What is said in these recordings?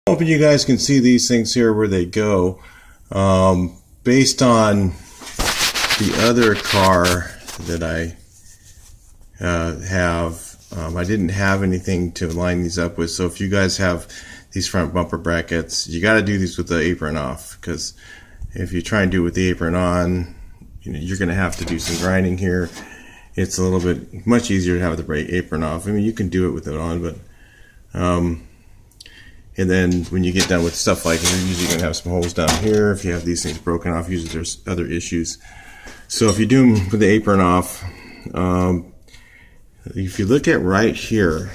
Hoping you guys can see these things here where they go. Based on the other car that I I didn't have anything to line these up with. So if you guys have these front bumper brackets, you got to do these with the apron off, because if you try and do it with the apron on, you're going to have to do some grinding here. It's a little bit much easier to have the brake apron off. I mean, you can do it with it on, but and then when you get done with stuff like, you're usually going to have some holes down here. If you have these things broken off, usually there's other issues. So if you do them with the apron off, if you look at right here,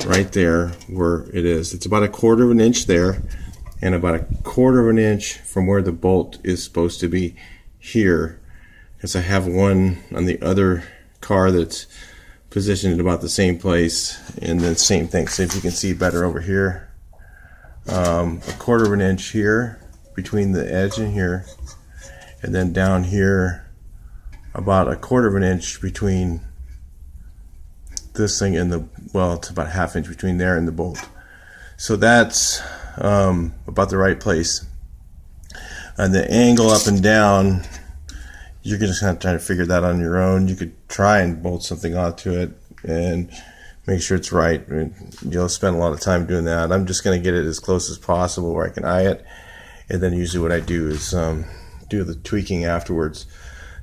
right there where it is, it's about 1/4 of an inch there, and about 1/4 of an inch from where the bolt is supposed to be here, because I have one on the other car that's positioned at about the same place, and then same thing. So if you can see better over here, 1/4 of an inch here between the edge and here, and then down here about 1/4 of an inch between this thing and the, well, it's about 1/2 inch between there and the bolt. So that's about the right place. And the angle up and down, you're just going to try to figure that on your own. You could try and bolt something onto it and make sure it's right. I mean, you'll spend a lot of time doing that. I'm just going to get it as close as possible where I can eye it, and then usually what I do is do the tweaking afterwards.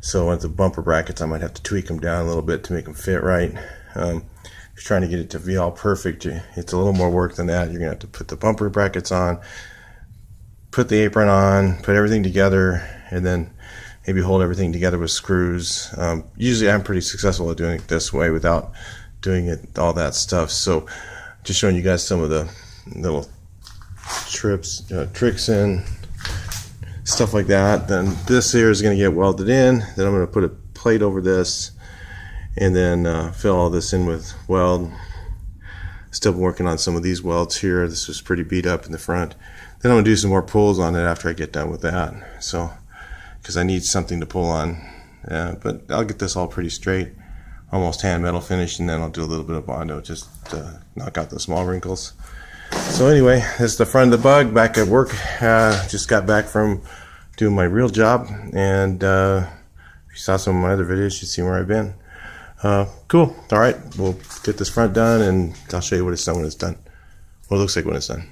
So with the bumper brackets, I might have to tweak them down a little bit to make them fit right. If you're trying to get it to be all perfect, it's a little more work than that. You're going to have to put the bumper brackets on, put the apron on, put everything together, and then maybe hold everything together with screws. Usually I'm pretty successful at doing it this way without doing it all that stuff. So just showing you guys some of the little tricks and stuff like that. Then this here is going to get welded in. Then I'm going to put a plate over this and then fill all this in with weld. Still working on some of these welds here. This was pretty beat up in the front. Then I'm going to do some more pulls on it after I get done with that. So because I need something to pull on. But I'll get this all pretty straight, almost hand metal finish, and then I'll do a little bit of Bondo just to knock out the small wrinkles. So anyway, this is the front of the Bug, back at work. Just got back from doing my real job, and if you saw some of my other videos, you'd see where I've been. Cool. All right, we'll get this front done, and I'll show you what it's done when it's done. What it looks like when it's done.